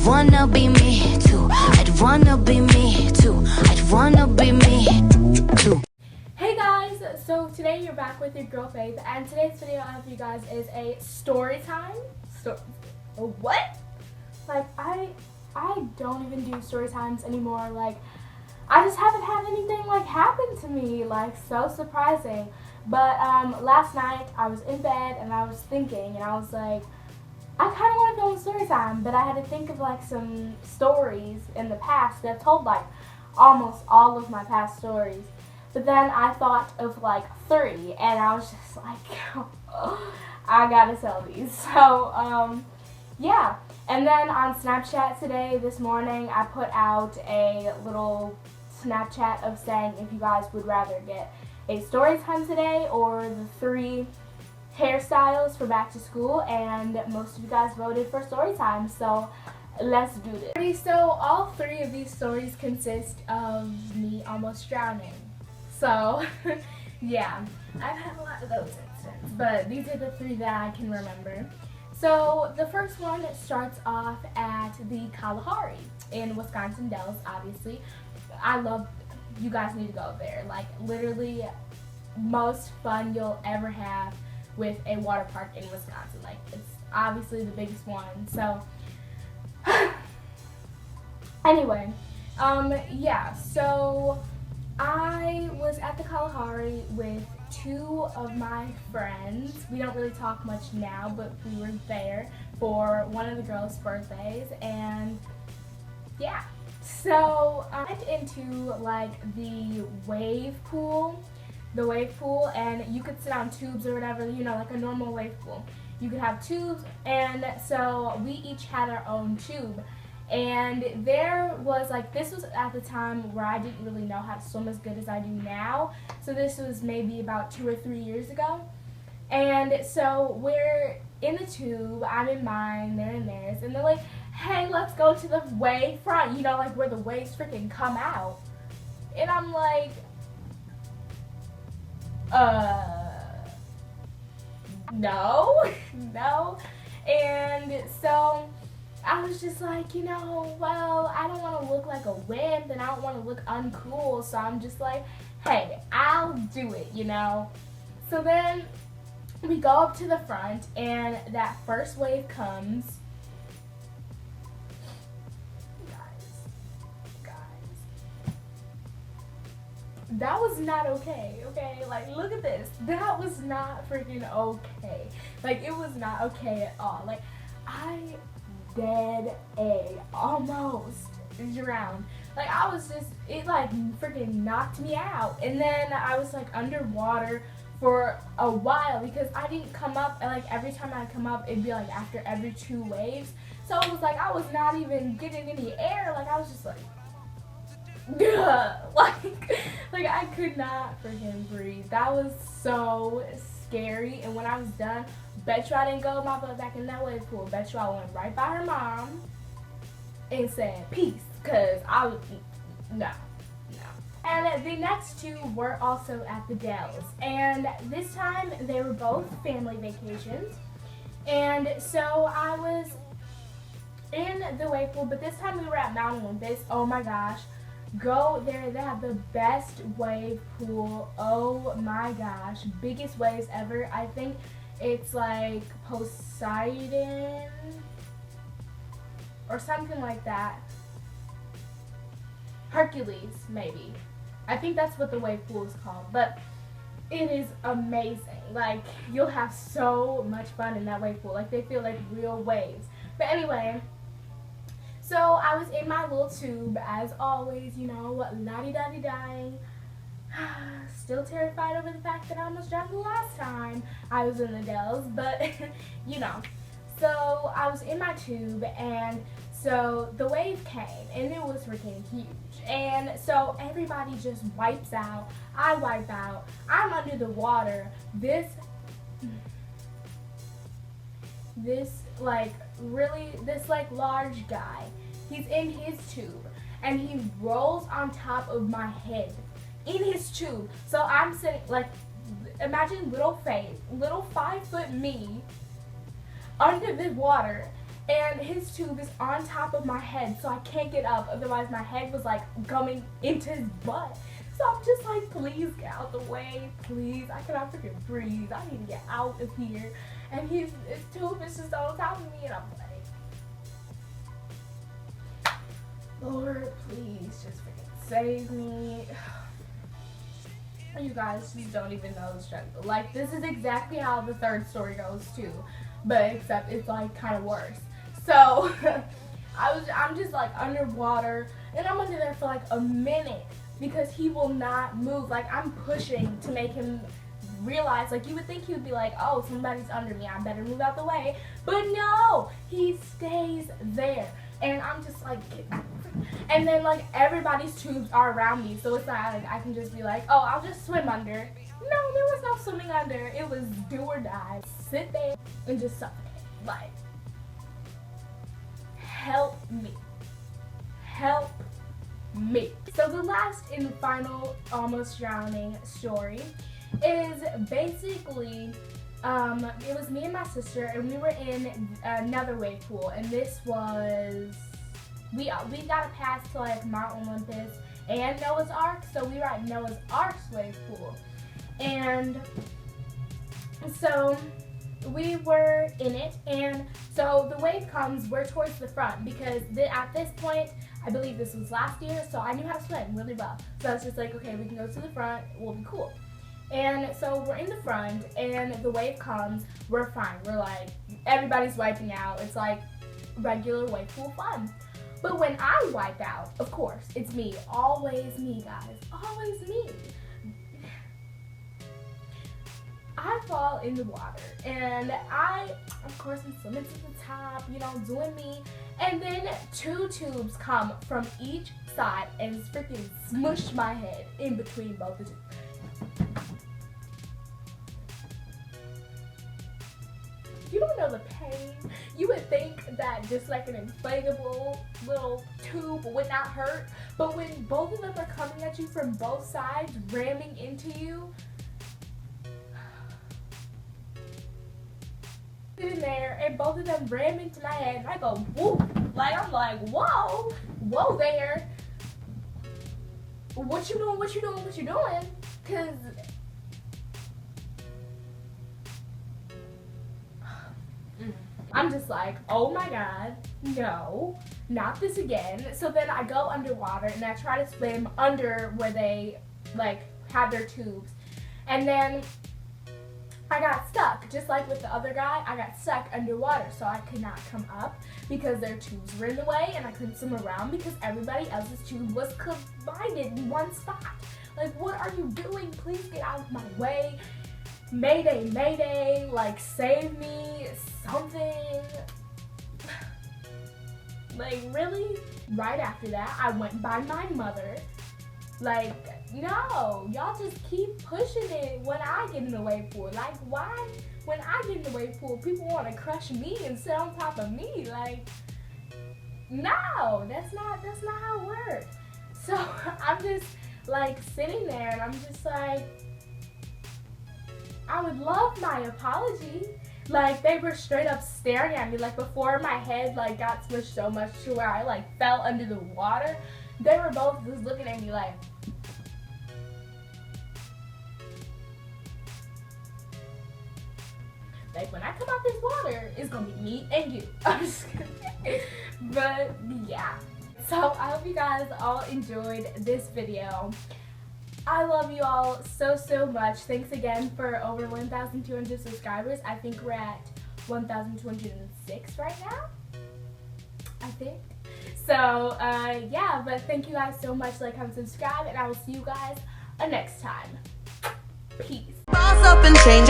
wanna be me too. I'd wanna be me too. I'd wanna be me too. Hey guys, so today you're back with your girl Faith, and today's video I have for you guys is a story time. What? Like I don't even do story times anymore. Like I just haven't had anything like happen to me. Like so surprising. But last night I was in bed and I was thinking, and I was like, I kind of want to film a story time, but I had to think of like some stories in the past. I've told like almost all of my past stories. But then I thought of like 3, and I was just like, I gotta tell these. So, yeah. And then on Snapchat today, this morning, I put out a little Snapchat of saying if you guys would rather get a story time today or the 3 hairstyles for back to school, and most of you guys voted for story time. So let's do this. So all 3 of these stories consist of me almost drowning. So, yeah, I've had a lot of those incidents, but these are the 3 that I can remember. So, the first one starts off at the Kalahari in Wisconsin Dells, obviously. I love, you guys need to go there. Like, literally, most fun you'll ever have with a water park in Wisconsin. Like, it's obviously the biggest one, so. Anyway, yeah, so I was at the Kalahari with 2 of my friends. We don't really talk much now, but we were there for one of the girls' birthdays, and yeah. So I went into like the wave pool, and you could sit on tubes or whatever, you know, like a normal wave pool. You could have tubes, and so we each had our own tube. And there was like, this was at the time where I didn't really know how to swim as good as I do now. So this was maybe about 2 or 3 years ago. And so we're in the tube, I'm in mine, they're in theirs, and they're like, hey, let's go to the wave front, you know, like where the waves freaking come out. And I'm like, no, no. And so I was just like, you know, well, I don't want to look like a wimp and I don't want to look uncool, so I'm just like, hey, I'll do it, you know. So then we go up to the front, and that first wave comes. Guys, that was not okay, okay? Like, look at this. That was not freaking okay. Like, it was not okay at all. Like, I almost drowned. Like, I was just, it like freaking knocked me out. And then I was like underwater for a while because I didn't come up, and like every time I come up it'd be like after every 2 waves. So it was like I was not even getting any air. Like I was just like, like I could not freaking breathe. That was so scary. And when I was done, bet you I didn't go my butt back in that wave pool. Bet you I went right by her mom and said peace, because I was, no. And the next 2 were also at the Dells, and this time they were both family vacations. And so I was in the wave pool, but this time we were at Mount Olympus. Oh my gosh, go there. They have the best wave pool. Oh my gosh, biggest waves ever. I think it's like Poseidon or something like that. Hercules, maybe. I think that's what the wave pool is called. But it is amazing. Like, you'll have so much fun in that wave pool. Like, they feel like real waves. But anyway, so I was in my little tube, as always, you know, la-di-da-di-dying. Still terrified over the fact that I almost drowned the last time I was in the Dells, but, you know. So I was in my tube, and so the wave came, and it was freaking huge. And so everybody just wipes out. I wipe out. I'm under the water. This large guy, he's in his tube, and he rolls on top of my head in his tube. So I'm sitting, like, imagine little 5-foot me under the water, and his tube is on top of my head, so I can't get up, otherwise my head was like going into his butt. So I'm just like, please get out the way, please. I cannot freaking breathe. I need to get out of here. And his tube is just on top of me, and I'm like, Lord, please just freaking save me. You guys just don't even know the struggle. Like, this is exactly how the third story goes too, but except it's like kind of worse. So I'm just like underwater, and I'm under there for like a minute because he will not move. Like, I'm pushing to make him realize, like, you would think he would be like, oh, somebody's under me, I better move out the way, but no, he stays there. And I'm just like, and then like everybody's tubes are around me, so it's not like I can just be like, oh, I'll just swim under. No, there was no swimming under. It was do or die. Sit there and just suffocate. Like, help me. Help me. So the last and final almost drowning story is basically, it was me and my sister, and we were in another wave pool, and this was, we got a pass to like Mount Olympus and Noah's Ark, so we were at Noah's Ark's wave pool, and so we were in it, and so the wave comes, we're towards the front, because at this point, I believe this was last year, so I knew how to swim really well, so I was just like, okay, we can go to the front, we'll be cool. And so we're in the front, and the wave comes, we're fine, we're like, everybody's wiping out, it's like regular wave pool fun. But when I wipe out, of course, it's me, always me, guys, always me. I fall in the water, and of course, I'm swimming to the top, you know, doing me, and then two tubes come from each side and freaking smush my head in between both the tubes. You don't know the pain. You would think that just like an inflatable little tube would not hurt, but when both of them are coming at you from both sides, ramming into you, sitting there, and both of them ram into my head, and I go whoop, like I'm like, whoa, whoa there, what you doing, what you doing, what you doing? Cause I'm just like, oh my god, no, not this again. So then I go underwater and I try to swim under where they like have their tubes, and then I got stuck, just like with the other guy. I got stuck underwater, so I could not come up because their tubes were in the way, and I couldn't swim around because everybody else's tube was combined in one spot. Like, what are you doing? Please get out of my way. Mayday, mayday, like, save me, something. Like, really? Right after that, I went by my mother. Like, no, y'all just keep pushing it when I get in the wave pool. Like, why, when I get in the wave pool, people want to crush me and sit on top of me? Like, no, that's not how it works. So, I'm just, like, sitting there, and I'm just like, I would love my apology. Like, they were straight up staring at me, like, before my head, like, got smushed so much to where I, like, fell under the water. They were both just looking at me like, when I come out this water, it's gonna be me and you. I'm just kidding. But yeah. So I hope you guys all enjoyed this video. I love you all so much. Thanks again for over 1,200 subscribers. I think we're at 1,206 right now, I think. So yeah, but thank you guys so much. Like, comment, subscribe, and I will see you guys next time. Peace. Boss up and change